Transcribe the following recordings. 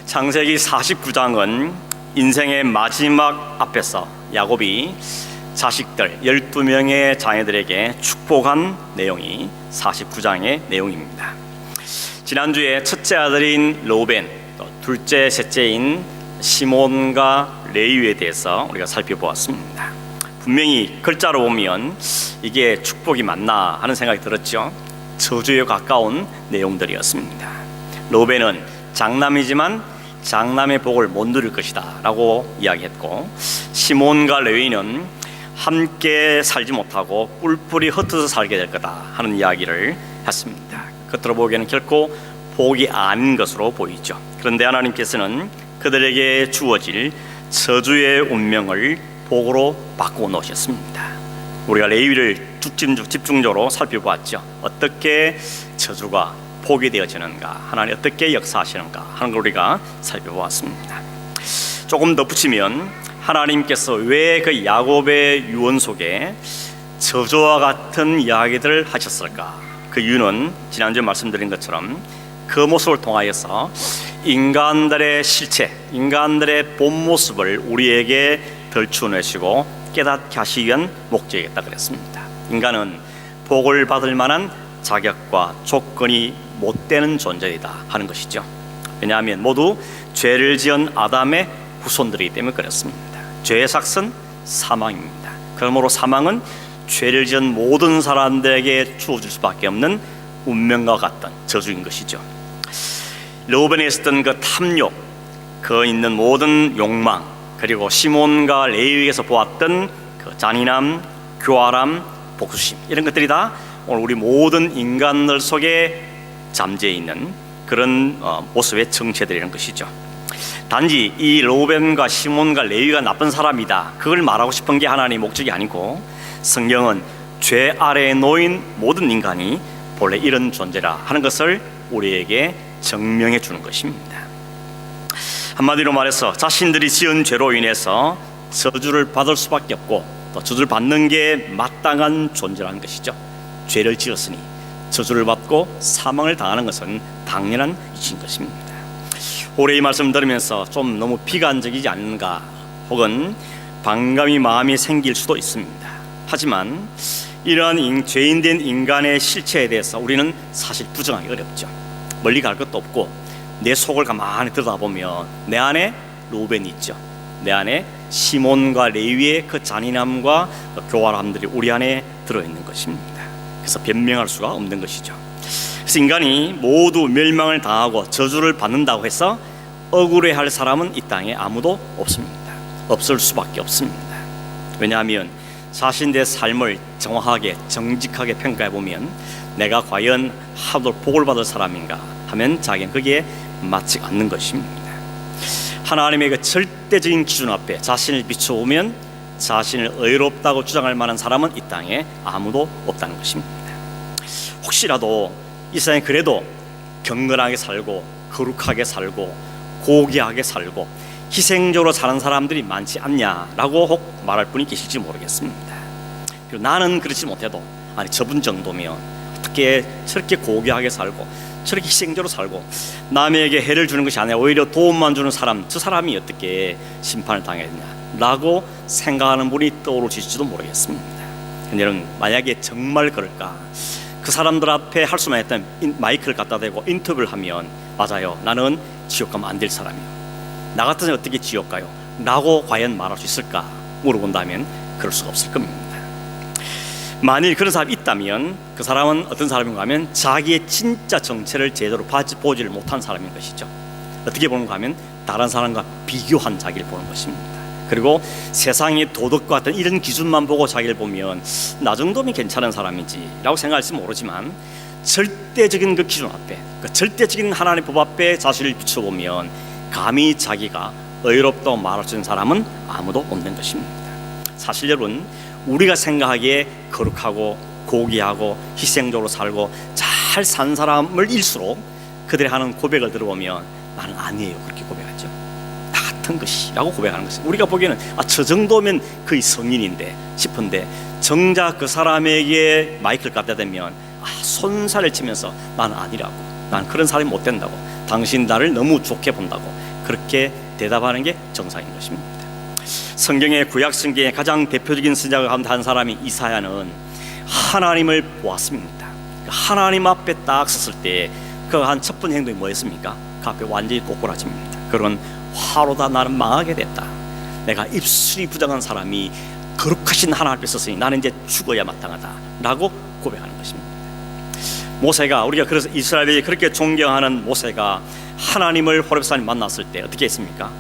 창세기 49장은 인생의 마지막 앞에서 야곱이 자식들 12명의 자녀들에게 축복한 내용이 49장의 내용입니다. 지난주에 첫째 아들인 르우벤, 또 둘째, 셋째인 시몬과 레위에 대해서 우리가 살펴보았습니다. 분명히 글자로 보면 이게 축복이 맞나 하는 생각이 들었죠. 저주에 가까운 내용들이었습니다. 르우벤은 장남이지만 장남의 복을 못 누릴 것이다 라고 이야기했고, 시몬과 레위는 함께 살지 못하고 뿔뿔이 흩어져 살게 될 거다 하는 이야기를 했습니다. 겉으로 보기에는 결코 복이 아닌 것으로 보이죠. 그런데 하나님께서는 그들에게 주어질 저주의 운명을 복으로 바꾸어 놓으셨습니다. 우리가 레위를 집중적으로 살펴보았죠. 어떻게 저주가 복이 되어지는가, 하나님 어떻게 역사하시는가 하는 걸 우리가 살펴보았습니다. 조금 덧붙이면 하나님께서 왜 그 야곱의 유언 속에 저주와 같은 이야기들을 하셨을까? 그 이유는 지난주에 말씀드린 것처럼 그 모습을 통하여서 인간들의 실체, 인간들의 본 모습을 우리에게 덜추어내시고 깨닫게 하시기 위한 목적이겠다 그랬습니다. 인간은 복을 받을 만한 자격과 조건이 못 되는 존재이다 하는 것이죠. 왜냐하면 모두 죄를 지은 아담의 후손들이기 때문에 그렇습니다. 죄의 삭은 사망입니다. 그러므로 사망은 죄를 지은 모든 사람들에게 주어질 수밖에 없는 운명과 같던 저주인 것이죠. 르우벤에 있었던 그 탐욕, 그 있는 모든 욕망, 그리고 시몬과 레위에서 보았던 그 잔인함, 교활함, 복수심, 이런 것들이 다 오늘 우리 모든 인간들 속에 잠재해 있는 그런 모습의 정체들이라는 것이죠. 단지 이 르우벤과 시몬과 레위가 나쁜 사람이다, 그걸 말하고 싶은 게 하나님의 목적이 아니고, 성경은 죄 아래에 놓인 모든 인간이 본래 이런 존재라 하는 것을 우리에게 증명해 주는 것입니다. 한마디로 말해서 자신들이 지은 죄로 인해서 저주를 받을 수밖에 없고, 또 저주를 받는 게 마땅한 존재라는 것이죠. 죄를 지었으니 저주를 받고 사망을 당하는 것은 당연한 이치인 것입니다. 올해 이 말씀 들으면서 좀 너무 비관적이지 않는가, 혹은 반감이 마음이 생길 수도 있습니다. 하지만 이러한 죄인된 인간의 실체에 대해서 우리는 사실 부정하기 어렵죠. 멀리 갈 것도 없고, 내 속을 가만히 들여다보면 내 안에 르우벤이 있죠. 내 안에 시몬과 레위의 그 잔인함과 그 교활함들이 우리 안에 들어있는 것입니다. 그래서 변명할 수가 없는 것이죠. 그래서 인간이 모두 멸망을 당하고 저주를 받는다고 해서 억울해할 사람은 이 땅에 아무도 없습니다. 없을 수밖에 없습니다. 왜냐하면 자신의 삶을 정확하게 정직하게 평가해보면 내가 과연 하도 복을 받을 사람인가 하면 자기는 거기에 맞지 않는 것입니다. 하나님의 그 절대적인 기준 앞에 자신을 비춰보면 자신을 의롭다고 주장할 만한 사람은 이 땅에 아무도 없다는 것입니다. 혹시라도 이 세상에 그래도 경건하게 살고 거룩하게 살고 고귀하게 살고 희생적으로 사는 사람들이 많지 않냐라고 혹 말할 분이 계실지 모르겠습니다. 그리고 나는 그렇지 못해도, 아니 저분 정도면 어떻게 저렇게 고귀하게 살고 저렇게 희생적으로 살고 남에게 해를 주는 것이 아니라 오히려 도움만 주는 사람, 저 사람이 어떻게 심판을 당했냐라고 생각하는 분이 떠오르실지도 모르겠습니다. 여러분, 만약에 정말 그럴까, 그 사람들 앞에 할 수만 했던 마이크를 갖다 대고 인터뷰를 하면, 맞아요, 나는 지옥 가면 안 될 사람이에요, 나 같으면 어떻게 지옥 가요? 라고 과연 말할 수 있을까 물어본다면 그럴 수가 없을 겁니다. 만일 그런 사람이 있다면 그 사람은 어떤 사람인가 하면 자기의 진짜 정체를 제대로 보지를 못한 사람인 것이죠. 어떻게 보는가 하면 다른 사람과 비교한 자기를 보는 것입니다. 그리고 세상의 도덕과 같은 이런 기준만 보고 자기를 보면 나 정도면 괜찮은 사람이지 라고 생각할지 모르지만, 절대적인 그 기준 앞에, 그 절대적인 하나님의 법 앞에 자신을 비춰보면 감히 자기가 의롭다고 말할 수 있는 사람은 아무도 없는 것입니다. 사실 여러분, 우리가 생각하기에 거룩하고 고귀하고 희생적으로 살고 잘 산 사람을 일수록 그들이 하는 고백을 들어보면 나는 아니에요, 그렇게 고백하죠. 나 같은 것이라고 고백하는 것이, 우리가 보기에는 저 정도면 거의 성인인데 싶은데, 정작 그 사람에게 마이크를 갖다 대면 손살을 치면서 나는 아니라고, 난 그런 사람이 못 된다고, 당신 나를 너무 좋게 본다고, 그렇게 대답하는 게 정상인 것입니다. 성경의 구약 성경의 가장 대표적인 선지자 가운데 한 사람이 이사야는 하나님을 보았습니다. 하나님 앞에 딱 섰을 때 그 한 첫 번째 행동이 뭐였습니까? 그 앞에 완전히 꼬꾸라집니다. 그런 화로다, 나는 망하게 됐다. 내가 입술이 부정한 사람이 거룩하신 하나님 앞에 섰으니 나는 이제 죽어야 마땅하다 라고 고백하는 것입니다. 모세가, 우리가 그래서 이스라엘이 그렇게 존경하는 모세가 하나님을 호렙산에 만났을 때 어떻게 했습니까?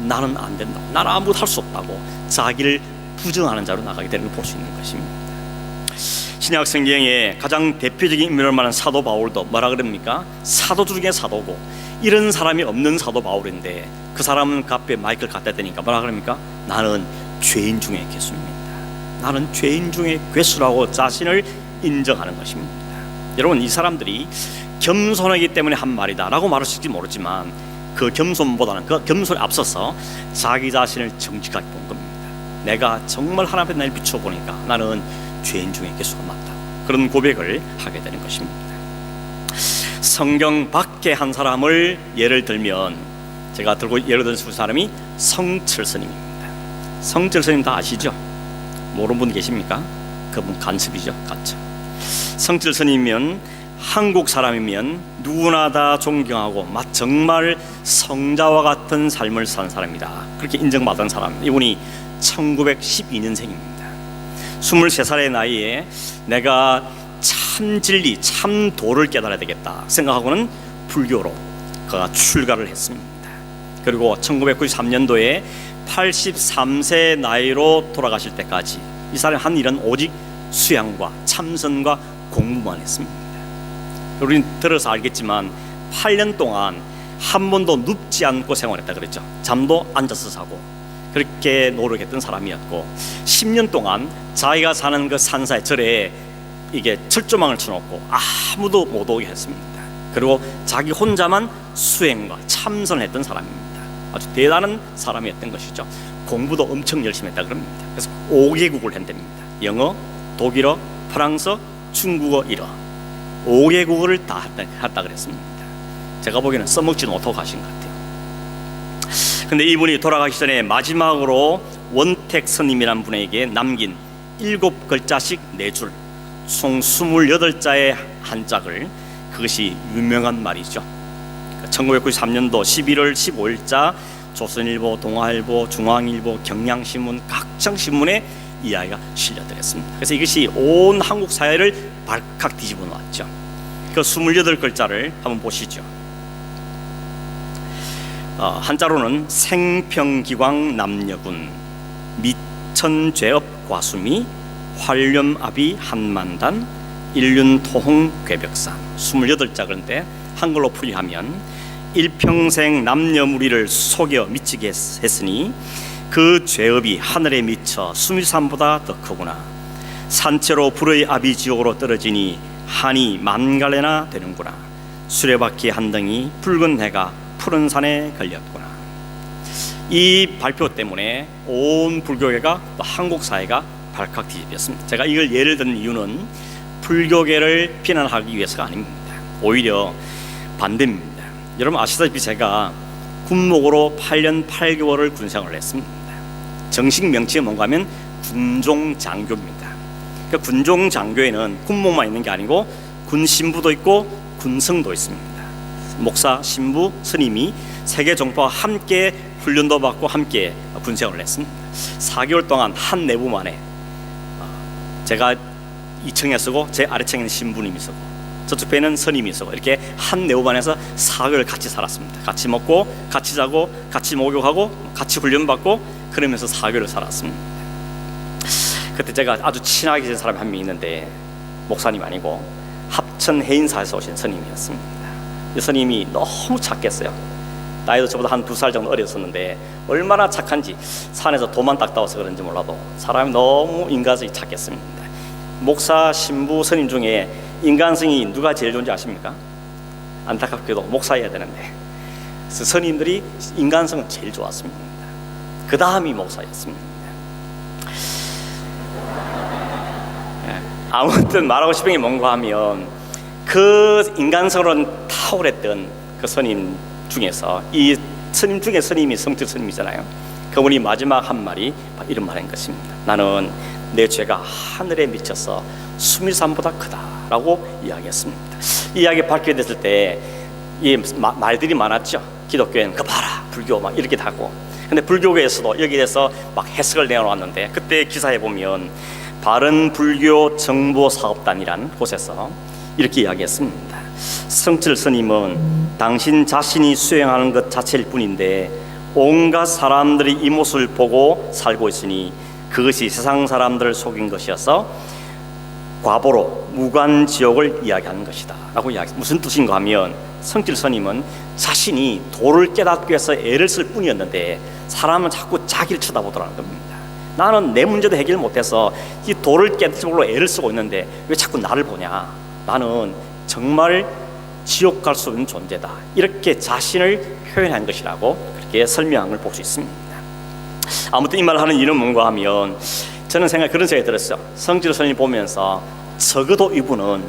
나는 안 된다고, 나는 아무것도 할 수 없다고 자기를 부정하는 자로 나가게 되는 걸 볼 수 있는 것입니다. 신약 성경에 가장 대표적인 인물을 말하는 사도 바울도 뭐라 그럽니까? 사도 중에 사도고, 이런 사람이 없는 사도 바울인데 그 사람은 그 앞에 마이크를 갖다 대니까 뭐라 그럽니까? 나는 죄인 중에 괴수입니다. 나는 죄인 중에 괴수라고 자신을 인정하는 것입니다. 여러분, 이 사람들이 겸손하기 때문에 한 말이다 라고 말하실지 모르지만 그 겸손보다는, 그 겸손에 앞서서 자기 자신을 정직하게 본 겁니다. 내가 정말 하나님 앞에 날 비춰보니까 나는 죄인 중에 괴수가 맞다, 그런 고백을 하게 되는 것입니다. 성경 밖에 한 사람을 예를 들면, 제가 들고 예를 든 사람이 성철스님입니다. 성철스님 다 아시죠? 모르는 분 계십니까? 그분 간첩이죠, 간첩. 성철스님이면 한국 사람이면 누구나 다 존경하고 정말 성자와 같은 삶을 산 사람이다, 그렇게 인정받은 사람. 이분이 1912년생입니다. 23살의 나이에 내가 참 진리, 참 도를 깨달아야 되겠다 생각하고는 불교로 그가 출가를 했습니다. 그리고 1993년도에 83세 나이로 돌아가실 때까지 이 사람이 한 일은 오직 수양과 참선과 공부만 했습니다. 우리는 들어서 알겠지만 8년 동안 한 번도 눕지 않고 생활했다 그랬죠. 잠도 앉아서 자고 그렇게 노력했던 사람이었고, 10년 동안 자기가 사는 그 산사의 절에 이게 철조망을 쳐놓고 아무도 못 오게 했습니다. 그리고 자기 혼자만 수행과 참선을 했던 사람입니다. 아주 대단한 사람이었던 것이죠. 공부도 엄청 열심히 했다 그럽니다. 그래서 5개국을 한답니다. 영어, 독일어, 프랑스어, 중국어, 일어 5개국을 다 했다 그랬습니다. 제가 보기에는 써먹지도 못하고 가신 것 같아요. 근데 이분이 돌아가기 전에 마지막으로 원택 스님이라는 분에게 남긴 7글자씩 4줄, 총 28자의 한짝을, 그것이 유명한 말이죠. 1993년도 11월 15일자 조선일보, 동아일보, 중앙일보, 경향신문, 각종 신문에 이 이야기가 실려들었습니다. 그래서 이것이 온 한국 사회를 발칵 뒤집어 놓았죠. 그 28글자를 한번 보시죠. 한자로는 생평기광 남녀군, 미천죄업 과수미, 활렴압이 한만단, 일륜토홍 괴벽산. 28자. 그런데 한글로 풀이하면 일평생 남녀무리를 속여 미치게 했으니 그 죄업이 하늘에 미쳐 수미산보다 더 크구나. 산채로 불의 압이 지옥으로 떨어지니 한이 만갈래나 되는구나. 수레바퀴 한 덩이 붉은 해가 푸른 산에 걸렸구나. 이 발표 때문에 온 불교계가, 또 한국 사회가 발칵 뒤집혔습니다. 제가 이걸 예를 든 이유는 불교계를 비난하기 위해서가 아닙니다. 오히려 반대입니다. 여러분 아시다시피 제가 군목으로 8년 8개월을 군생활을 했습니다. 정식 명칭이 뭔가 하면 군종장교입니다. 그러니까 군종장교에는 군목만 있는 게 아니고 군신부도 있고 군성도 있습니다. 목사, 신부, 스님이 세계 종파와 함께 훈련도 받고 함께 군생활을 했습니다. 4개월 동안 한 내부만에 제가 2층에 서고 제 아래층에는 신부님이 서고 저쪽 배는 스님이 서고 이렇게 한 내부반에서 4개월 같이 살았습니다. 같이 먹고 같이 자고 같이 목욕하고 같이 훈련받고 그러면서 4개월을 살았습니다. 그때 제가 아주 친하게 지낸 사람이 한 명 있는데 목사님 아니고 합천 해인사에서 오신 스님이었습니다. 이 스님이 너무 착했어요. 나이도 저보다 한 2살 정도 어렸었는데 얼마나 착한지, 산에서 도만 닦다 와서 그런지 몰라도 사람이 너무 인간성이 착했습니다. 목사, 신부, 스님 중에 인간성이 누가 제일 좋은지 아십니까? 안타깝게도 목사여야 되는데 그래서 스님들이 인간성은 제일 좋았습니다. 그 다음이 목사였습니다. 아무튼 말하고 싶은 게 뭔가 하면 그 인간성으로는 탁월했던 그 스님 중에서 이 스님 중에 스님이 성질 스님이잖아요. 그분이 마지막 한 말이 이런 말인 것입니다. 나는 내 죄가 하늘에 미쳐서 수미산보다 크다라고 이야기했습니다. 이 이야기 밝히게 됐을 때 이 말들이 많았죠. 기독교에는 그 봐라 불교 막 이렇게 하고, 근데 불교계에서도 여기에 대해서 막 해석을 내놓았는데, 그때 기사에 보면 바른 불교 정보 사업단이라는 곳에서 이렇게 이야기했습니다. 성칠 스님은 당신 자신이 수행하는 것 자체일 뿐인데 온갖 사람들이 이 모습을 보고 살고 있으니 그것이 세상 사람들을 속인 것이어서 과보로 무간지옥을 이야기하는 것이다 라고 이야기. 무슨 뜻인가 하면 성질 스님은 자신이 도를 깨닫기 위해서 애를 쓸 뿐이었는데 사람은 자꾸 자기를 쳐다보더라는 겁니다. 나는 내 문제도 해결 못해서 이 도를 깨닫으려고 애를 쓰고 있는데 왜 자꾸 나를 보냐, 나는 정말 지옥 갈 수 없는 존재다, 이렇게 자신을 표현한 것이라고 그렇게 설명한 걸 볼 수 있습니다. 아무튼 이 말을 하는 이유는 뭔가 하면 저는 그런 생각이 들었어요. 성질 스님 보면서 적어도 이분은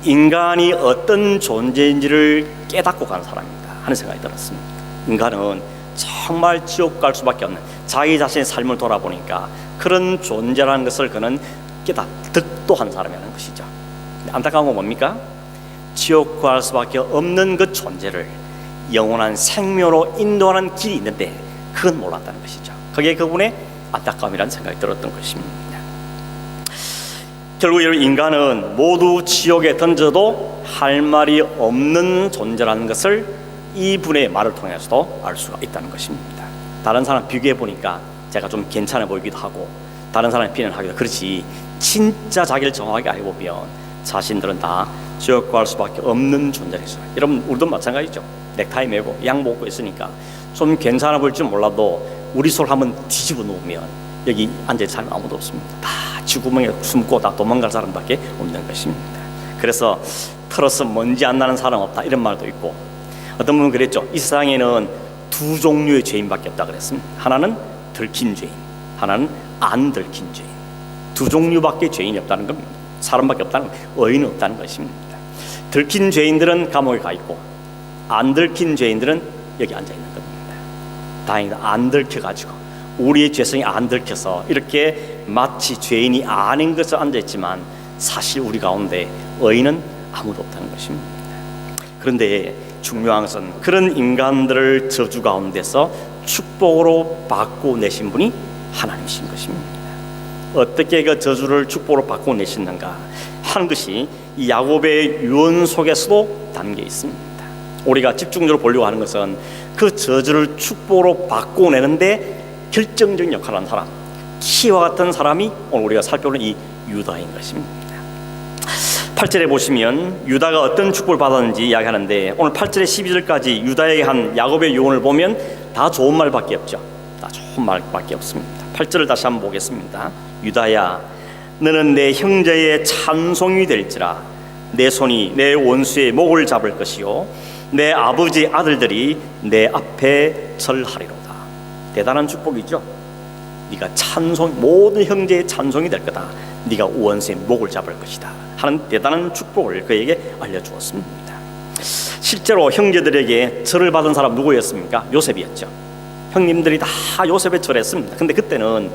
인간이 어떤 존재인지를 깨닫고 간 사람입니다 하는 생각이 들었습니다. 인간은 정말 지옥 갈 수밖에 없는, 자기 자신의 삶을 돌아보니까 그런 존재라는 것을 그는 득도한 사람이라는 것이죠. 안타까운 건 뭡니까? 지옥 갈 수밖에 없는 그 존재를 영원한 생명으로 인도하는 길이 있는데 그건 몰랐다는 것이죠. 그게 그분의 안타까움이라는 생각이 들었던 것입니다. 결국 인간은 모두 지옥에 던져도 할 말이 없는 존재라는 것을 이분의 말을 통해서도 알 수가 있다는 것입니다. 다른 사람 비교해 보니까 제가 좀 괜찮아 보이기도 하고 다른 사람의 비난을 하기도, 그렇지 진짜 자기를 정확하게 알고 보면 자신들은 다 지옥 갈 수밖에 없는 존재라서. 여러분 우리도 마찬가지죠. 넥타이 메고 양복 입고 있으니까 좀 괜찮아 보일지 몰라도 우리 손을 한번 뒤집어 놓으면 여기 앉아있는 사람 아무도 없습니다. 다 쥐구멍에 숨고 다 도망갈 사람밖에 없는 것입니다. 그래서 털어서 먼지 안 나는 사람 없다 이런 말도 있고, 어떤 분은 그랬죠. 이 세상에는 두 종류의 죄인밖에 없다 그랬습니다. 하나는 들킨 죄인, 하나는 안 들킨 죄인. 두 종류밖에 죄인이 없다는 겁니다. 사람밖에 없다는 겁니다. 의인은 없다는 것입니다. 들킨 죄인들은 감옥에 가 있고 안 들킨 죄인들은 여기 앉아 있는 겁니다. 다행히도 안 들켜가지고 우리의 죄성이 안 들켜서 이렇게 마치 죄인이 아닌 것을 앉아있지만 사실 우리 가운데 의인은 아무도 없다는 것입니다. 그런데 중요한 것은 그런 인간들을 저주 가운데서 축복으로 바꿔내신 분이 하나님이신 것입니다. 어떻게 그 저주를 축복으로 바꿔내시는가 하는 것이 이 야곱의 유언 속에서도 담겨 있습니다. 우리가 집중적으로 보려고 하는 것은 그 저주를 축복으로 바꿔내는데 결정적인 역할을 하는 사람, 키와 같은 사람이 오늘 우리가 살펴보는 이 유다인 것입니다. 8절에 보시면 유다가 어떤 축복을 받았는지 이야기하는데, 오늘 8절에 12절까지 유다에게 한 야곱의 유언을 보면 다 좋은 말밖에 없죠. 다 좋은 말밖에 없습니다. 8절을 다시 한번 보겠습니다. 유다야, 너는 내 형제의 찬송이 될지라. 내 손이 내 원수의 목을 잡을 것이요 내 아버지 아들들이 내 앞에 절하리로다. 대단한 축복이죠. 네가 모든 형제의 찬송이 될 거다. 네가 원수의 목을 잡을 것이다 하는 대단한 축복을 그에게 알려주었습니다. 실제로 형제들에게 절을 받은 사람 누구였습니까? 요셉이었죠. 형님들이 다 요셉에 절했습니다. 근데 그때는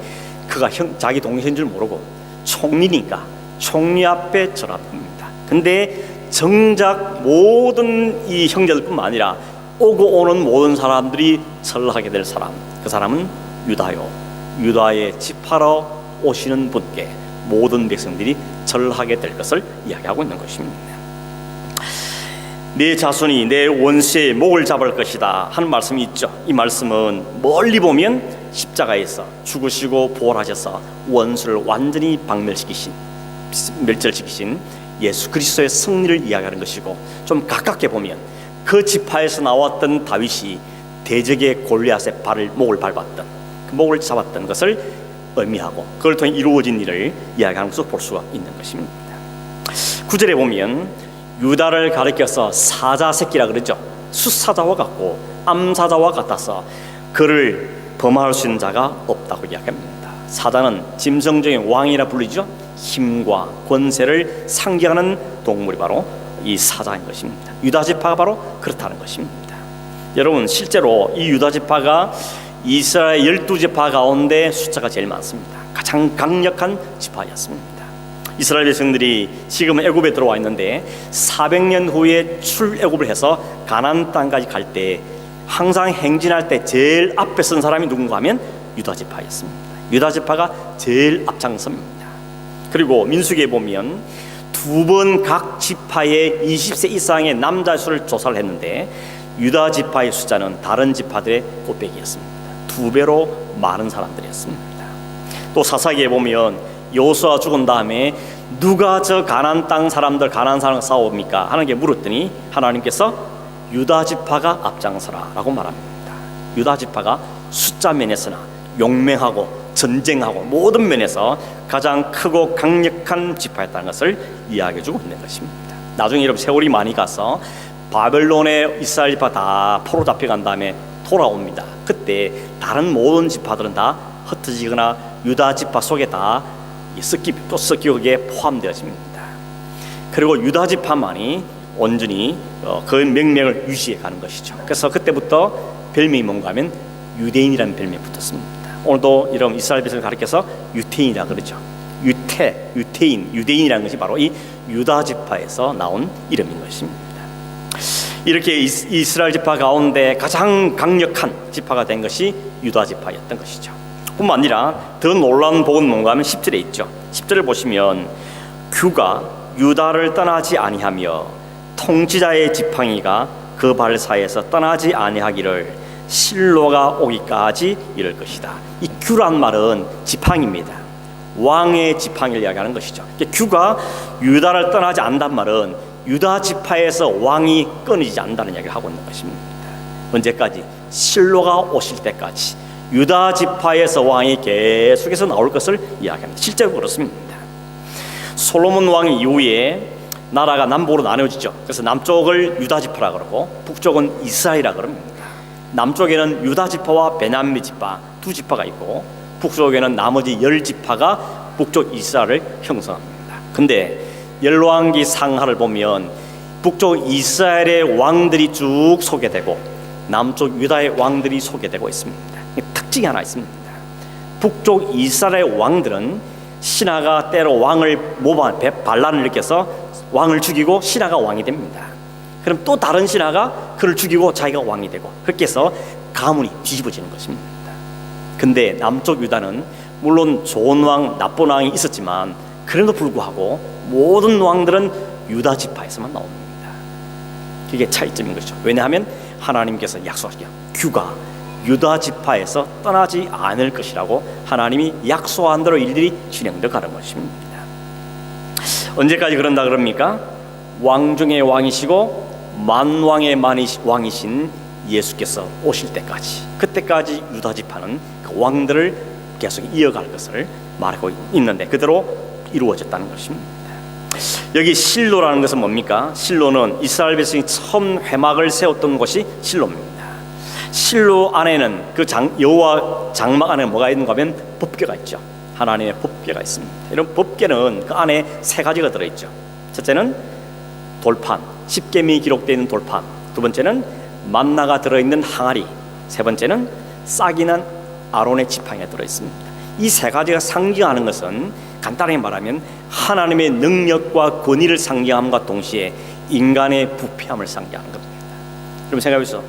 그가 자기 동생인 줄 모르고 총리니까 총리 앞에 절합니다. 근데 정작 모든 이 형제들뿐만 아니라 오고 오는 모든 사람들이 절하게 될 사람, 그 사람은 유다요. 유다의 집하러 오시는 분께 모든 백성들이 절하게 될 것을 이야기하고 있는 것입니다. 내 자손이 내 원수의 목을 잡을 것이다 하는 말씀이 있죠. 이 말씀은 멀리 보면 십자가에서 죽으시고 부활하셔서 원수를 완전히 멸절시키신 예수 그리스도의 승리를 이야기하는 것이고, 좀 가깝게 보면 그 지파에서 나왔던 다윗이 대적의 골리앗의 목을 밟았던, 그 목을 잡았던 것을 의미하고 그걸 통해 이루어진 일을 이야기하는 것을 볼 수가 있는 것입니다. 9절에 보면 유다를 가리켜서 사자 새끼라 그러죠. 숫사자와 같고 암사자와 같아서 그를 범할 수 있는 자가 없다고 이야기합니다. 사자는 짐승 중의 왕이라 불리죠. 힘과 권세를 상징하는 동물이 바로 이 사자인 것입니다. 유다 지파가 바로 그렇다는 것입니다. 여러분, 실제로 이 유다 지파가 이스라엘 12지파 가운데 숫자가 제일 많습니다. 가장 강력한 지파였습니다. 이스라엘 백성들이 지금 애굽에 들어와 있는데 400년 후에 출애굽을 해서 가나안 땅까지 갈 때 항상 행진할 때 제일 앞에 선 사람이 누군가 하면 유다 지파였습니다. 유다 지파가 제일 앞장섭니다. 그리고 민수기에 보면 두 번 각 지파의 20세 이상의 남자 수를 조사를 했는데 유다 지파의 숫자는 다른 지파들의 곱빼기였습니다. 2배로 많은 사람들이었습니다. 또 사사기에 보면 여호수아 죽은 다음에 누가 저 가나안 땅 사람들 가나안 사람과 싸웁니까? 하나님께 물었더니 하나님께서 유다 지파가 앞장서라라고 말합니다. 유다 지파가 숫자 면에서나 용맹하고 전쟁하고 모든 면에서 가장 크고 강력한 지파였다는 것을 이야기해주고 있는 것입니다. 나중에 여러분 세월이 많이 가서 바벨론에 이스라엘 지파 다 포로 잡혀간 다음에 돌아옵니다. 그때 다른 모든 지파들은 다 흩어지거나 유다 지파 속에 다 섞이게 포함되어집니다. 그리고 유다 지파만이 온전히 그 명맥을 유지해 가는 것이죠. 그래서 그때부터 별명이 뭔가 하면 유대인이라는 별명이 붙었습니다. 오늘도 여러분 이스라엘 백성을 가리켜서 유태인이라 그러죠. 유태인, 유대인이라는 것이 바로 이 유다 지파에서 나온 이름인 것입니다. 이렇게 이스라엘 지파 가운데 가장 강력한 지파가 된 것이 유다 지파였던 것이죠. 뿐만 아니라 더 놀라운 복은 뭔가 하면 10절에 있죠. 10절을 보시면 규가 유다를 떠나지 아니하며 통치자의 지팡이가 그 발 사이에서 떠나지 아니하기를 실로가 오기까지 이를 것이다. 이 규란 말은 지팡이입니다. 왕의 지팡이를 이야기하는 것이죠. 규가 유다를 떠나지 않는단 말은 유다 지파에서 왕이 끊어지지 않는다는 이야기를 하고 있는 것입니다. 언제까지? 실로가 오실 때까지 유다 지파에서 왕이 계속해서 나올 것을 이야기합니다. 실제로 그렇습니다. 솔로몬 왕 이후에 나라가 남북으로 나눠지죠. 그래서 남쪽을 유다 지파라 그러고 북쪽은 이스라엘이라 그럽니다. 남쪽에는 유다 지파와 베냐민 지파 두 지파가 있고 북쪽에는 나머지 10지파가 북쪽 이스라엘을 형성합니다. 근데 열왕기 상하를 보면 북쪽 이스라엘의 왕들이 쭉 소개되고 남쪽 유다의 왕들이 소개되고 있습니다. 특징이 하나 있습니다. 북쪽 이스라엘의 왕들은 신하가 때로 왕을 반란을 일으켜서 왕을 죽이고 신하가 왕이 됩니다. 그럼 또 다른 신하가 그를 죽이고 자기가 왕이 되고 그렇게 해서 가문이 뒤집어지는 것입니다. 근데 남쪽 유다는 물론 좋은 왕, 나쁜 왕이 있었지만 그럼에도 불구하고 모든 왕들은 유다 지파에서만 나옵니다. 그게 차이점인 것이죠. 왜냐하면 하나님께서 약속하시죠. 규가 유다 지파에서 떠나지 않을 것이라고 하나님이 약속한 대로 일들이 진행되어 가는 것입니다. 언제까지 그런다 그럽니까? 왕 중의 왕이시고 만왕의 왕이신 예수께서 오실 때까지, 그때까지 유다 지파는 그 왕들을 계속 이어갈 것을 말하고 있는데 그대로 이루어졌다는 것입니다. 여기 실로라는 것은 뭡니까? 실로는 이스라엘 백성이 처음 회막을 세웠던 곳이 실로입니다. 실로 안에는 그 여호와 장막 안에 뭐가 있는가 하면 법궤가 있죠. 하나님의 법궤가 있습니다. 이런 법궤는 그 안에 3가지가 들어있죠. 첫째는 돌판, 십계명이 기록되어 있는 돌판, 두 번째는 만나가 들어있는 항아리, 세 번째는 싹이 난 아론의 지팡이가 들어있습니다. 이 3가지가 상징하는 것은 간단하게 말하면 하나님의 능력과 권위를 상징함과 동시에 인간의 부패함을 상징하는 겁니다. 여러분 생각해보세요.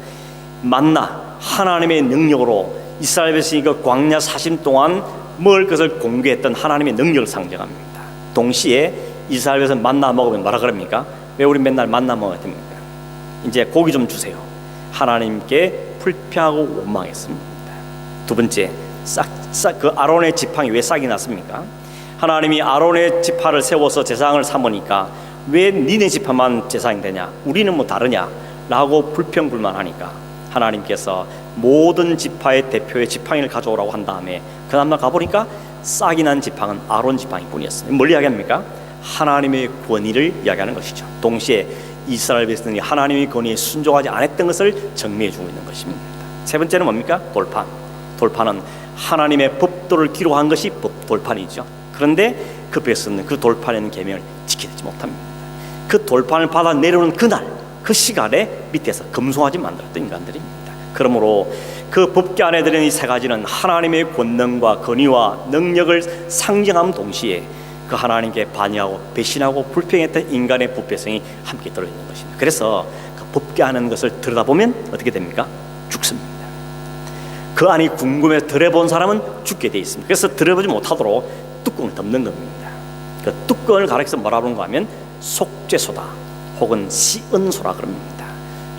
만나, 하나님의 능력으로 이스라엘 백성이 그 광야 40년 동안 먹을 것을 공개했던 하나님의 능력을 상징합니다. 동시에 이스라엘 백성 만나 먹으면 뭐라 그럽니까? 왜 우리 맨날 만나 먹어야 됩니까? 이제 고기 좀 주세요. 하나님께 불평하고 원망했습니다. 두 번째, 그 아론의 지팡이 왜 싹이 났습니까? 하나님이 아론의 지파를 세워서 제사장을 삼으니까 왜 니네 지파만 제사장이 되냐? 우리는 뭐 다르냐? 라고 불평불만하니까 하나님께서 모든 지파의 대표의 지팡이를 가져오라고 한 다음에 그 다음날 가보니까 싹이 난 지팡은 아론 지팡이뿐이었습니다. 뭘 이야기합니까? 하나님의 권위를 이야기하는 것이죠. 동시에 이스라엘 백성이 하나님의 권위에 순종하지 않았던 것을 정리해주고 있는 것입니다. 세 번째는 뭡니까? 돌판. 돌판은 하나님의 법도를 기록한 것이 돌판이죠. 그런데 그 백성은 그 돌판에 있는 계명을 지키지 못합니다. 그 돌판을 받아 내려오는 그날 그 시간에 밑에서 금송아지 만들었던 인간들입니다. 그러므로 그 법궤 안에 들은 이 세 가지는 하나님의 권능과 권위와 능력을 상징함 동시에 그 하나님께 반역하고 배신하고 불평했던 인간의 부패성이 함께 들어있는 것입니다. 그래서 그 법궤 안에 것을 들여다보면 어떻게 됩니까? 죽습니다. 그 안이 궁금해서 들여본 사람은 죽게 되어 있습니다. 그래서 들여보지 못하도록 뚜껑을 덮는 겁니다. 그 뚜껑을 가리켜서 뭐라고 하는가 하면 속죄소다 혹은 시은소라 그럽니다.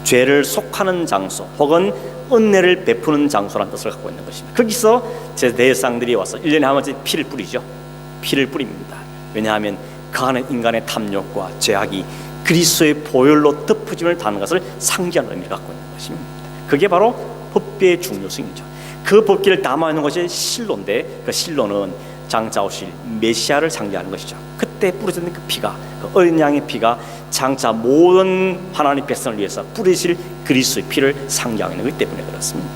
죄를 속하는 장소 혹은 은혜를 베푸는 장소라는 뜻을 갖고 있는 것입니다. 거기서 제 대상들이 와서 1년에 한 번씩 피를 뿌리죠. 피를 뿌립니다. 왜냐하면 그 안에 인간의 탐욕과 죄악이 그리스도의 보혈로 덮어짐을 당하는 것을 상징하는 의미를 갖고 있는 것입니다. 그게 바로 법궤의 중요성이죠. 그 법궤를 담아있는 것이 실로인데 그 실로는 장차 오실 메시아를 상징하는 것이죠. 그때 뿌려지는 그 피가, 그 어린 양의 피가 장차 모든 하나님 백성을 위해서 뿌리실 그리스도의 피를 상징하는 것이기 때문에 그렇습니다.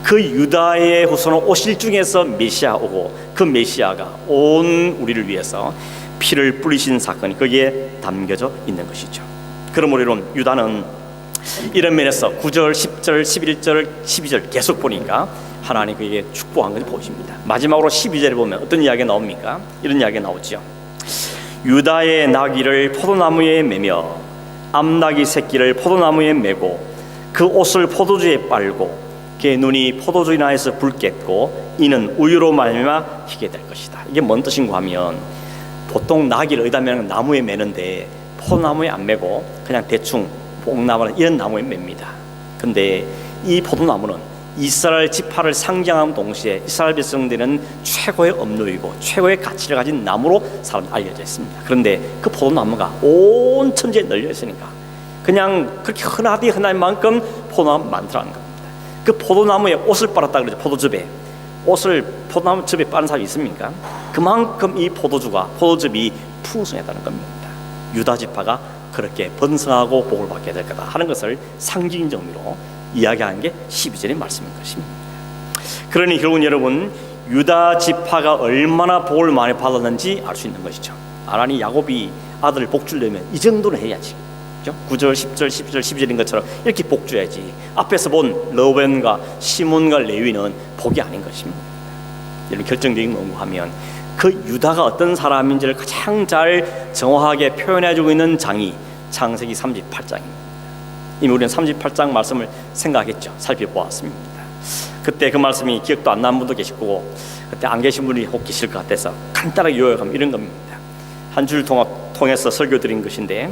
그 유다의 후손은 오실 중에서 메시아 오고 그 메시아가 온 우리를 위해서 피를 뿌리신 사건이 거기에 담겨져 있는 것이죠. 그러므로 유다는 이런 면에서 9절, 10절, 11절, 12절 계속 보니까 하나님 그에게 축복한 것을 보십니다. 마지막으로 12절에 보면 어떤 이야기가 나옵니까? 이런 이야기가 나오죠. 유다의 나귀를 포도나무에 매며 암나귀 새끼를 포도나무에 매고 그 옷을 포도주에 빨고 그의 눈이 포도주 인하여서 붉겠고 이는 우유로 말미암아 희게 될 것이다. 이게 뭔 뜻인가 하면 보통 나귀를 어디다 매는 나무에 매는데 포도나무에 안 매고 그냥 대충 뽕나무나 이런 나무에 맵니다. 근데 이 포도나무는 이스라엘 지파를 상징하는 동시에 이스라엘 백성들은 최고의 업로이고 최고의 가치를 가진 나무로 사람들이 알려져 있습니다. 그런데 그 포도나무가 온 천지에 널려 있으니까 그냥 그렇게 흔할 만큼 포도나무 많더라는 겁니다. 그 포도나무에 옷을 빨았다 그러죠. 포도즙에 옷을 포도나무 즙에 빠는 사람이 있습니까? 그만큼 이 포도즙이 풍성했다는 겁니다. 유다 지파가 그렇게 번성하고 복을 받게 될 거다 하는 것을 상징적 의미로 이야기하는 게 12절의 말씀인 것입니다. 그러니 결국은 여러분 유다 지파가 얼마나 복을 많이 받았는지 알 수 있는 것이죠. 하나님 야곱이 아들을 복 주려면 이 정도는 해야지. 그렇죠? 9절, 10절, 12절, 12절인 것처럼 이렇게 복 줘야지. 앞에서 본 러벤과 시몬과 레위는 복이 아닌 것입니다. 이런 결정적인 연구하면 그 유다가 어떤 사람인지를 가장 잘 정확하게 표현해주고 있는 장이 창세기 38장입니다. 이미 우리는 38장 말씀을 생각했죠. 살펴보았습니다. 그때 그 말씀이 기억도 안 나는 분도 계실 거고 그때 안 계신 분이 혹 계실 것 같아서 간단하게 요약하면 이런 겁니다. 한 줄 통해서 설교드린 것인데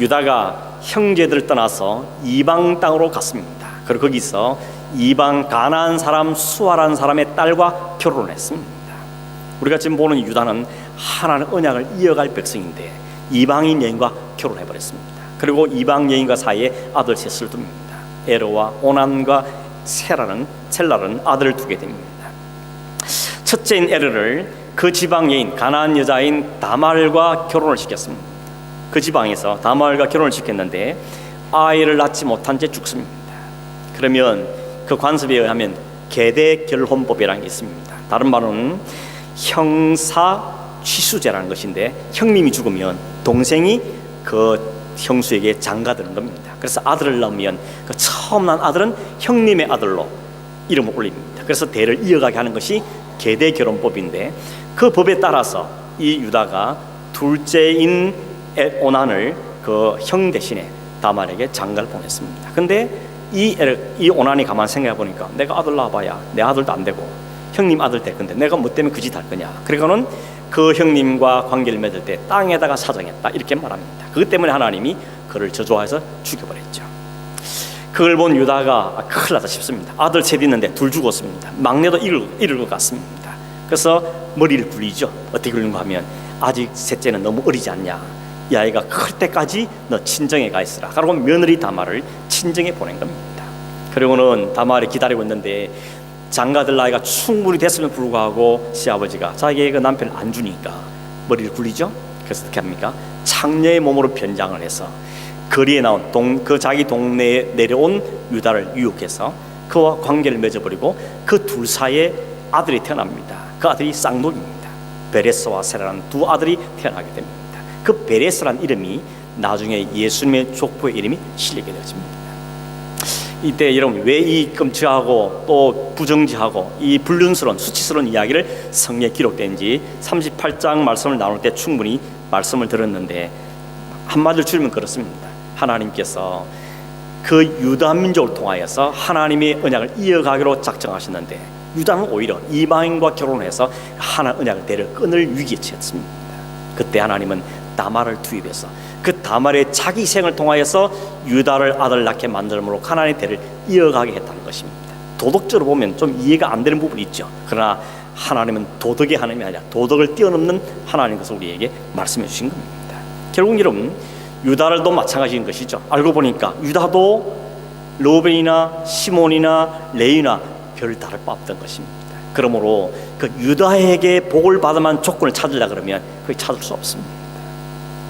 유다가 형제들을 떠나서 이방 땅으로 갔습니다. 그리고 거기서 이방 가나안 사람 수아라는 사람의 딸과 결혼했습니다. 우리가 지금 보는 유다는 하나님의 언약을 이어갈 백성인데 이방인 여인과 결혼해버렸습니다. 그리고 이방 여인과 사이에 아들 셋을 둡니다. 에로와 오난과 셀라는 아들을 두게 됩니다. 첫째인 에르를 그 지방 여인 가나안 여자인 다말과 결혼을 시켰습니다. 그 지방에서 다말과 결혼을 시켰는데 아이를 낳지 못한 채 죽습니다. 그러면 그 관습에 의하면 계대 결혼법이라는 게 있습니다. 다른 말로는 형사 취수제라는 것인데 형님이 죽으면 동생이 그 형수에게 장가드는 겁니다. 그래서 아들을 낳으면 그 처음 난 아들은 형님의 아들로 이름을 올립니다. 그래서 대를 이어가게 하는 것이 계대 결혼법인데 그 법에 따라서 이 유다가 둘째인 오난을 그 형 대신에 다말에게 장가를 보냈습니다. 근데 이 오난이 가만 생각해 보니까 내가 아들 낳아봐야 내 아들도 안 되고 형님 아들 될 건데 내가 뭐 때문에 그 짓 할 거냐. 그러니까는 그 형님과 관계를 맺을 때 땅에다가 사정했다 이렇게 말합니다. 그것 때문에 하나님이 그를 저주해서 죽여버렸죠. 그걸 본 유다가 큰일 났다 싶습니다. 아들 셋 있는데 둘 죽었습니다. 막내도 이를 것 같습니다. 그래서 머리를 굴리죠. 어떻게 굴리는가 하면 아직 셋째는 너무 어리지 않냐. 이 아이가 클 때까지 너 친정에 가 있으라. 그리고 며느리 다말을 친정에 보낸 겁니다. 그리고는 다말이 기다리고 있는데 장가들 나이가 충분히 됐음에도 불구하고 시아버지가 자기의 그 남편을 안 주니까 머리를 굴리죠. 그래서 어떻게 합니까? 창녀의 몸으로 변장을 해서 거리에 나온 그 자기 동네에 내려온 유다를 유혹해서 그와 관계를 맺어버리고 그 둘 사이에 아들이 태어납니다. 그 아들이 쌍둥이입니다. 베레스와 세라라는 두 아들이 태어나게 됩니다. 그 베레스라는 이름이 나중에 예수님의 족보에 이름이 실리게 되어집니다. 이때 여러분 왜 이 끔찍하고 또 부정지하고 이 불륜스러운 수치스러운 이야기를 성경에 기록된지 38장 말씀을 나눌 때 충분히 말씀을 들었는데 한마디로 줄이면 그렇습니다. 하나님께서 그 유다 민족을 통하여서 하나님의 언약을 이어가기로 작정하셨는데 유다는 오히려 이방인과 결혼해서 하나님 언약을 대를 끊을 위기에 처했습니다. 그때 하나님은 다말을 투입해서 그 다말의 자기 희생을 통하여서 유다를 아들 낳게 만들므로 가나안의 대를 이어가게 했다는 것입니다. 도덕적으로 보면 좀 이해가 안 되는 부분이 있죠. 그러나 하나님은 도덕의 하나님이 아니라 도덕을 뛰어넘는 하나님 것을 우리에게 말씀해 주신 겁니다. 결국 여러분 유다를도 마찬가지인 것이죠. 알고 보니까 유다도 로벤이나 시몬이나 레위나 별 다를 바 없던 것입니다. 그러므로 그 유다에게 복을 받을 만한 조건을 찾으려 그러면 그걸 찾을 수 없습니다.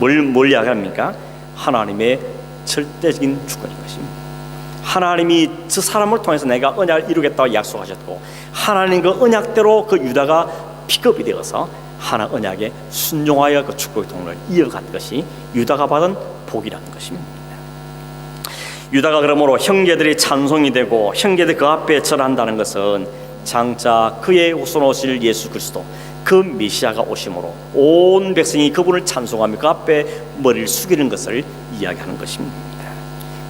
뭘 이야기합니까? 하나님의 절대적인 주권인 것입니다. 하나님이 저 사람을 통해서 내가 언약을 이루겠다고 약속하셨고 하나님 그 언약대로 그 유다가 픽업이 되어서 하나 언약에 순종하여 그 축복의 통로를 이어간 것이 유다가 받은 복이라는 것입니다. 유다가 그러므로 형제들이 찬송이 되고 형제들 그 앞에 절한다는 것은 장차 그의 후손 오실 예수 그리스도 그 메시아가 오심으로 온 백성이 그분을 찬송하며 그 앞에 머리를 숙이는 것을 이야기하는 것입니다.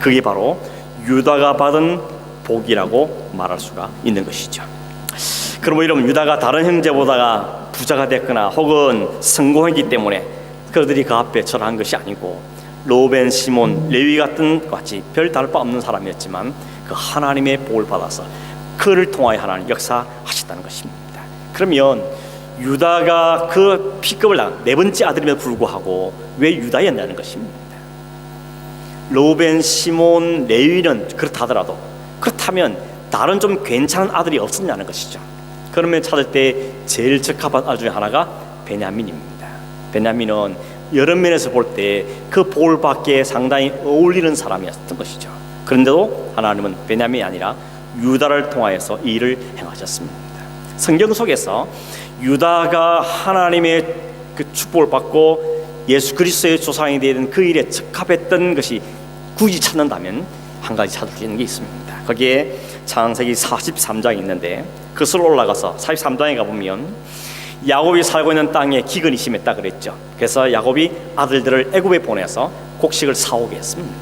그게 바로 유다가 받은 복이라고 말할 수가 있는 것이죠. 그러면 이러면 유다가 다른 형제보다가 부자가 됐거나 혹은 성공했기 때문에 그들이 그 앞에 절한 것이 아니고 로벤, 시몬, 레위 같은 같이 별 다를 바 없는 사람이었지만 그 하나님의 복을 받아서 그를 통하여 하나님 역사하셨다는 것입니다. 그러면 유다가 그 P급을 나간 네 번째 아들임에도 불구하고 왜 유다였냐는 것입니다. 로벤, 시몬, 레위는 그렇다더라도 그렇다면 다른 좀 괜찮은 아들이 없었냐는 것이죠. 그러면 찾을 때 제일 적합한 아들 중에 하나가 베냐민입니다. 베냐민은 여러 면에서 볼 때 그 복을 받기에 상당히 어울리는 사람이었던 것이죠. 그런데도 하나님은 베냐민이 아니라 유다를 통하여서 이 일을 행하셨습니다. 성경 속에서 유다가 하나님의 그 축복을 받고 예수 그리스도의 조상이 되는 그 일에 적합했던 것이 굳이 찾는다면 한 가지 찾을 수 있는 게 있습니다. 거기에 창세기 43장이 있는데 그것으로 올라가서 43장에 가보면 야곱이 살고 있는 땅에 기근이 심했다 그랬죠. 그래서 야곱이 아들들을 애굽에 보내서 곡식을 사오게 했습니다.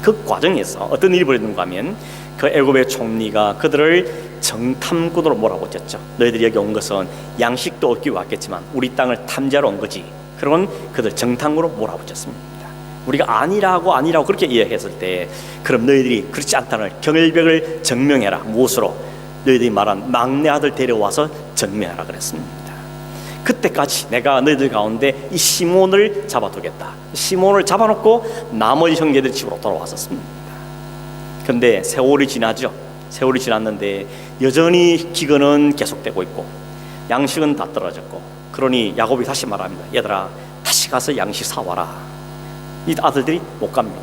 그 과정에서 어떤 일이 벌어졌는가 하면 그 애굽의 총리가 그들을 정탐꾼으로 몰아붙였죠. 너희들이 여기 온 것은 양식도 얻기 왔겠지만 우리 땅을 탐지하러 온 거지. 그러면 그들 정탐꾼으로 몰아붙였습니다. 우리가 아니라고 그렇게 이야기했을 때 그럼 너희들이 그렇지 않다는 경일벽을 증명해라. 무엇으로? 너희들이 말한 막내 아들 데려와서 증명하라 그랬습니다. 그때까지 내가 너희들 가운데 이 시몬을 잡아두겠다. 시몬을 잡아놓고 나머지 형제들 집으로 돌아왔었습니다. 그런데 세월이 지나죠. 세월이 지났는데 여전히 기근은 계속되고 있고 양식은 다 떨어졌고 그러니 야곱이 다시 말합니다. 얘들아 다시 가서 양식 사와라. 이 아들들이 못 갑니다.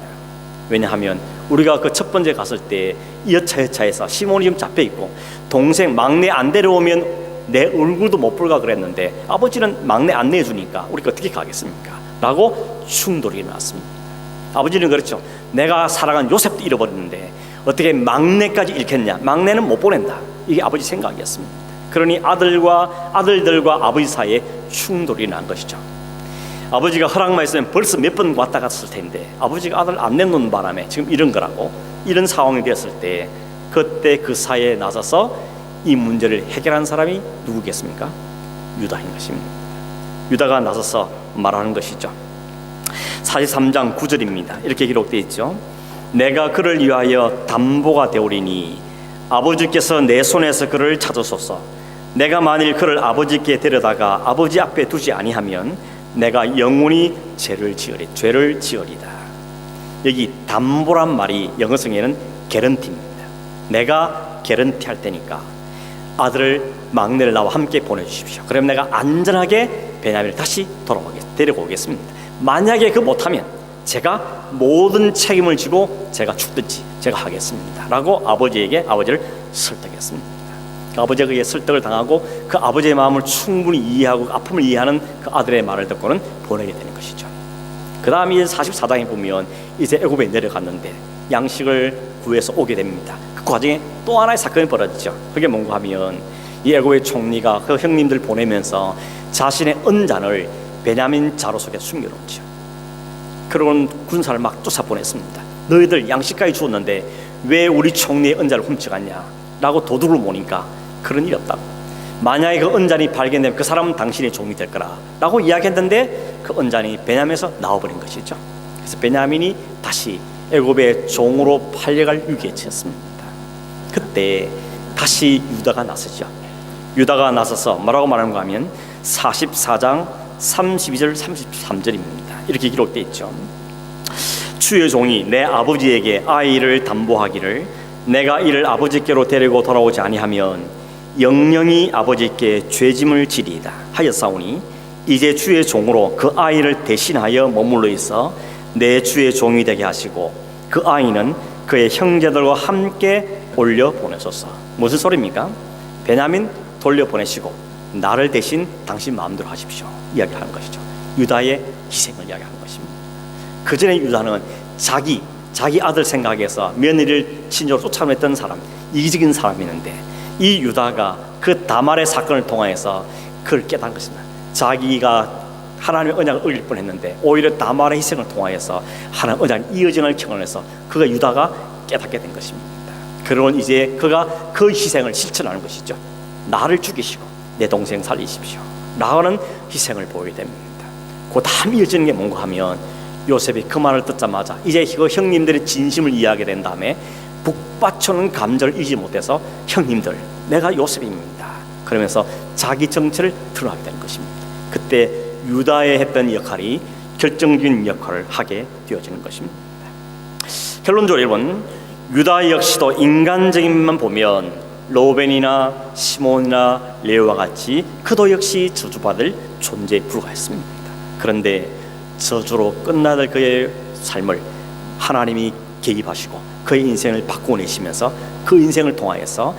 왜냐하면 우리가 그 첫 번째 갔을 때 여차여차해서 시몬이 지금 잡혀있고 동생 막내 안 데려오면 내 얼굴도 못 볼까 그랬는데 아버지는 막내 안 내주니까 우리가 어떻게 가겠습니까? 라고 충돌이 일어났습니다. 아버지는 그렇죠. 내가 사랑한 요셉도 잃어버렸는데 어떻게 막내까지 잃겠냐? 막내는 못 보낸다. 이게 아버지 생각이었습니다. 그러니 아들들과 아버지 사이에 충돌이 난 것이죠. 아버지가 허락만 했으면 벌써 몇 번 왔다 갔을 텐데 아버지가 아들 안 내놓는 바람에 지금 이런 거라고 이런 상황이 되었을 때 그때 그 사이에 나서서 이 문제를 해결한 사람이 누구겠습니까? 유다인 것입니다. 유다가 나서서 말하는 것이죠. 43장 9절입니다. 이렇게 기록되어 있죠. 내가 그를 위하여 담보가 되오리니 아버지께서 내 손에서 그를 찾으소서. 내가 만일 그를 아버지께 데려다가 아버지 앞에 두지 아니하면 내가 영원히 죄를 지으리다. 여기 담보란 말이 영어성에는 개런티입니다. 내가 개런티 할 테니까 아들을 막내를 나와 함께 보내주십시오. 그럼 내가 안전하게 베냐민을 다시 데리고 오겠습니다. 만약에 그 못하면 제가 모든 책임을 지고 제가 죽든지 제가 하겠습니다 라고 아버지를 설득했습니다. 그 아버지가 그의 설득을 당하고 그 아버지의 마음을 충분히 이해하고 아픔을 이해하는 그 아들의 말을 듣고는 보내게 되는 것이죠. 그 다음에 44장에 보면 이제 애굽에 내려갔는데 양식을 구해서 오게 됩니다. 그 과정에 또 하나의 사건이 벌어지죠. 그게 뭔가 하면 이 애굽의 총리가 그 형님들 보내면서 자신의 은잔을 베냐민 자루 속에 숨겨놓죠. 그런 군사를 막 쫓아보냈습니다. 너희들 양식까지 주었는데 왜 우리 총리의 은잔을 훔쳐갔냐 라고 도둑을 모니까 그런 일이 없다고. 만약에 그 은잔이 발견되면 그 사람은 당신의 종이 될 거라 라고 이야기했는데 그 은잔이 베냐민에서 나와버린 것이죠. 그래서 베냐민이 다시 애굽의 종으로 팔려갈 위기에 처했습니다. 그때 다시 유다가 나서죠. 유다가 나서서 뭐라고 말하는가 하면 44장 32절 33절입니다. 이렇게 기록되어 있죠. 주의 종이 내 아버지에게 아이를 담보하기를 내가 이를 아버지께로 데리고 돌아오지 아니하면 영영이 아버지께 죄짐을 지리이다 하였사오니 이제 주의 종으로 그 아이를 대신하여 머물러 있어 내 주의 종이 되게 하시고 그 아이는 그의 형제들과 함께 올려보내소서. 무슨 소리입니까? 베냐민 돌려보내시고 나를 대신 당신 마음대로 하십시오 이야기하는 것이죠. 유다의 희생을 이야기하는 것입니다. 그 전에 유다는 자기 아들 생각해서 며느리를 친족으로 쫓아냈던 사람, 이기적인 사람이었는데 이 유다가 그 다말의 사건을 통해서 그걸 깨달은 것입니다. 자기가 하나님의 언약을 어길 뻔했는데 오히려 다말의 희생을 통하여서 하나님의 언약 이어진을 경험해서 그가 유다가 깨닫게 된 것입니다. 그러면 이제 그가 그 희생을 실천하는 것이죠. 나를 죽이시고 내 동생 살리십시오 라는 희생을 보이게 됩니다. 그 다음 이어지는 게 뭔가 하면 요셉이 그 말을 듣자마자 이제 그 형님들의 진심을 이해하게 된 다음에 북받쳐는 감정을 잊지 못해서 형님들 내가 요셉입니다 그러면서 자기 정체를 드러나게 되는 것입니다. 그때 유다에 했던 역할이 결정적인 역할을 하게 되어지는 것입니다. 결론적으로 여러분, 유다 역시도 인간적인 면만 보면 로벤이나 시몬이나 레위와 같이 그도 역시 저주받을 존재에 불과했습니다. 그런데 저주로 끝나야 될 그의 삶을 하나님이 개입하시고 그의 인생을 바꿔내시면서 그 인생을 통하여서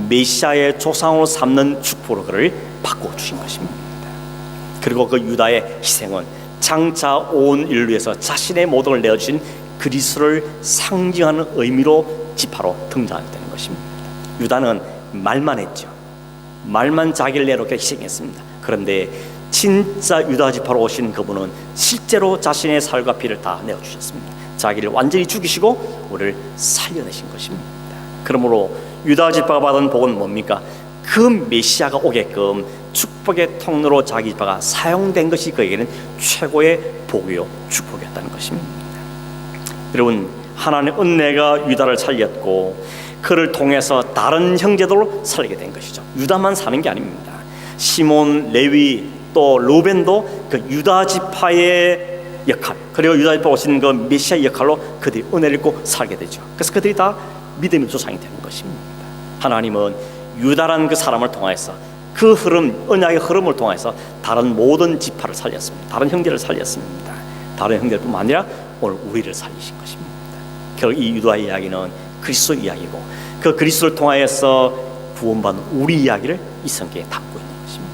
메시아의 조상으로 삼는 축복으로 그를 바꿔주신 것입니다. 그리고 그 유다의 희생은 장차 온 인류에서 자신의 모든 걸 내어주신 그리스도를 상징하는 의미로 지파로 등장하게 되는 것입니다. 유다는 말만 했죠. 말만 자기를 내놓게 희생했습니다. 그런데 진짜 유다 지파로 오신 그분은 실제로 자신의 살과 피를 다 내어주셨습니다. 자기를 완전히 죽이시고 우리를 살려내신 것입니다. 그러므로 유다 지파가 받은 복은 뭡니까? 그 메시아가 오게끔 축복의 통로로 자기 지파가 사용된 것이 그에게는 최고의 복이요 축복이었다는 것입니다. 여러분, 하나님의 은혜가 유다를 살렸고 그를 통해서 다른 형제들로 살게 된 것이죠. 유다만 사는 게 아닙니다. 시몬, 레위, 또 루벤도 그 유다 지파의 역할, 그리고 유다 지파 오신 그 메시아 역할로 그들이 은혜를 입고 살게 되죠. 그래서 그들이 다 믿음의 조상이 되는 것입니다. 하나님은 유다라는 그 사람을 통해서 그 흐름, 언약의 흐름을 통해서 다른 모든 지파를 살렸습니다. 다른 형제를 살렸습니다. 다른 형제뿐만 아니라 오늘 우리를 살리신 것입니다. 결국 이 유다의 이야기는 그리스도 이야기고 그 그리스도를 통하여서 구원받은 우리 이야기를 이 성경에 담고 있는 것입니다.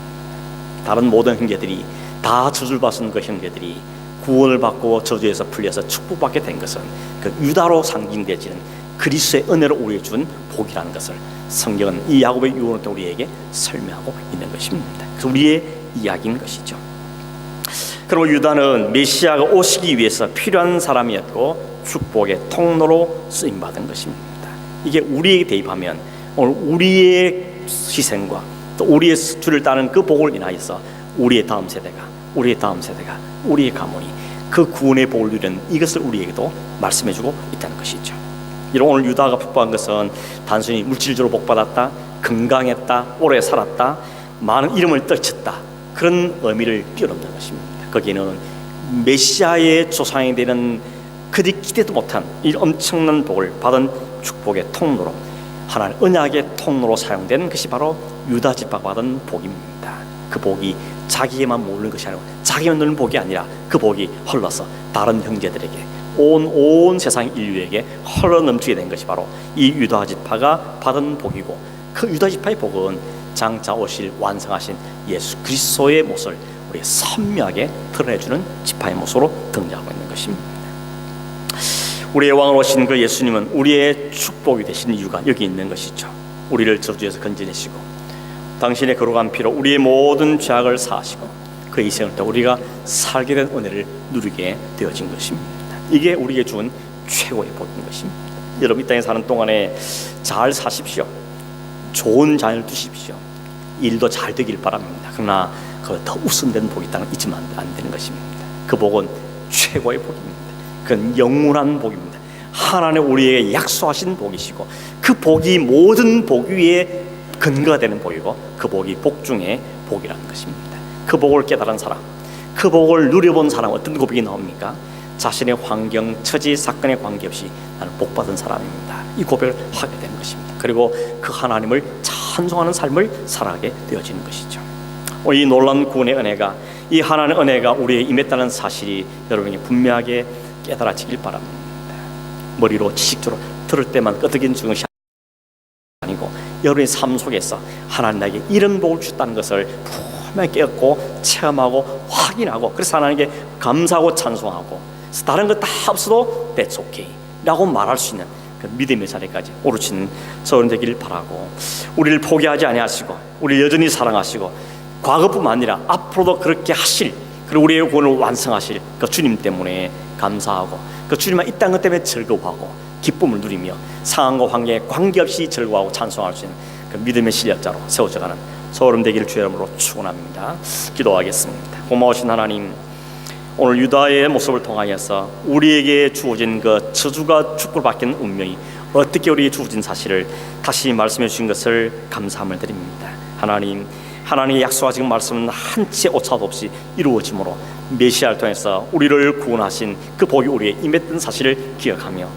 다른 모든 형제들이 다 저주를 받은 그 형제들이 구원을 받고 저주에서 풀려서 축복받게 된 것은 그 유다로 상징되지는 그리스도의 은혜로 우리에게 준 복이라는 것을 성경은 이 야곱의 유언을 통해 우리에게 설명하고 있는 것입니다. 그 우리의 이야기인 것이죠. 그리고 유다는 메시아가 오시기 위해서 필요한 사람이었고 축복의 통로로 쓰임받은 것입니다. 이게 우리에게 대입하면 오늘 우리의 희생과 또 우리의 주를 따르는 그 복을 인하여서 우리의 다음 세대가 우리의 가문이 그 구원의 복을 누리는 이것을 우리에게도 말씀해주고 있다는 것이죠. 이런 오늘 유다가 복받은 것은 단순히 물질적으로 복받았다, 건강했다, 오래 살았다, 많은 이름을 떨쳤다 그런 의미를 뛰어넘는 것입니다. 거기는 메시아의 조상이 되는 그들이 기대도 못한 이 엄청난 복을 받은 축복의 통로로 하나님 언약의 통로로 사용된 것이 바로 유다 지파가 받은 복입니다. 그 복이 자기에만 모르는 것이 아니고 자기만 누리는 복이 아니라 그 복이 흘러서 다른 형제들에게 온 세상 인류에게 흘러 넘치게 된 것이 바로 이 유다 지파가 받은 복이고 그 유다 지파의 복은 장차 오실 완성하신 예수 그리스도의 모습을 우리 선명하게 드러내주는 지파의 모습으로 등장하고 있는 것입니다. 우리의 왕으로 오신 그 예수님은 우리의 축복이 되신 이유가 여기 있는 것이죠. 우리를 저주에서 건져내시고 당신의 거룩한 피로 우리의 모든 죄악을 사하시고 그 이생을 때 우리가 살게 된 은혜를 누리게 되어진 것입니다. 이게 우리에게 준 최고의 복인 것입니다. 여러분 이 땅에 사는 동안에 잘 사십시오. 좋은 자녀를 두십시오. 일도 잘 되길 바랍니다. 그러나 그 더 우선된 복이 있다는 잊으면 안 되는 것입니다. 그 복은 최고의 복입니다. 그건 영원한 복입니다. 하나님 우리에게 약속하신 복이시고 그 복이 모든 복 위에 근거가 되는 복이고 그 복이 복 중에 복이라는 것입니다. 그 복을 깨달은 사람, 그 복을 누려본 사람 어떤 고백이 나옵니까? 자신의 환경, 처지, 사건에 관계없이 나는 복받은 사람입니다. 이 고백을 하게 되는 것입니다. 그리고 그 하나님을 찬송하는 삶을 살아가게 되어지는 것이죠. 이 놀라운 구원의 은혜가, 이 하나님의 은혜가 우리에 임했다는 사실이 여러분이 분명하게 깨달아지길 바랍니다. 머리로 지식적으로 들을 때만 끄덕이는 것이 아니고 여러분의 삶 속에서 하나님 나에게 이런 복을 주셨다는 것을 분명히 깨닫고 체험하고 확인하고 그래서 하나님께 감사하고 찬송하고 다른 것 다 없어도 That's okay 라고 말할 수 있는 그 믿음의 자리까지 오르치는 저는 되기를 바라고 우리를 포기하지 아니하시고 우리를 여전히 사랑하시고 과거뿐만 아니라 앞으로도 그렇게 하실 그리고 우리의 구원을 완성하실 그 주님 때문에 감사하고 그 주님만 이 땅 것 때문에 즐거워하고 기쁨을 누리며 상황과 관계에 관계없이 즐거워하고 찬송할 수 있는 그 믿음의 실력자로 세워져가는 소름 되기를 주의 이름으로 축원합니다. 기도하겠습니다. 고마우신 하나님, 오늘 유다의 모습을 통하여서 우리에게 주어진 그 저주가 축복을 받는 운명이 어떻게 우리에게 주어진 사실을 다시 말씀해 주신 것을 감사함을 드립니다. 하나님의 약속하신 말씀은 한치의 오차도 없이 이루어짐으로 메시아를 통해서 우리를 구원하신 그 복이 우리에 임했던 사실을 기억하며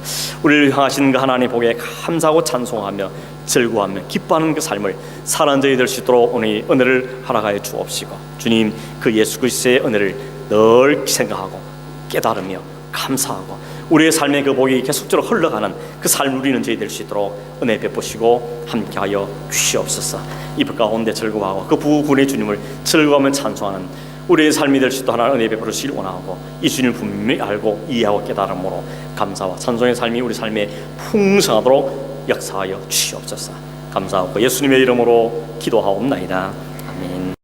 우리를 향하신 그 하나님의 복에 감사하고 찬송하며 즐거워하며 기뻐하는 그 삶을 사는 저희 될 수 있도록 오늘 은혜를 허락하여 주옵시고 주님 그 예수 그리스도의 은혜를 늘 생각하고 깨달으며 감사하고 우리의 삶의 그 복이 계속적으로 흘러가는 그 삶을 누리는 저희 될 수 있도록 은혜 베푸시고 함께하여 주시옵소서. 이 복 가운데 즐거워하고 그 부군의 주님을 즐거워하며 찬송하는 우리의 삶이 될 수 있도록 하나님 은혜 베풀어 주시길 원하고 이 주님을 분명히 알고 이해하고 깨달음으로 감사와 찬송의 삶이 우리 삶에 풍성하도록 역사하여 주시옵소서. 감사하고 예수님의 이름으로 기도하옵나이다. 아멘.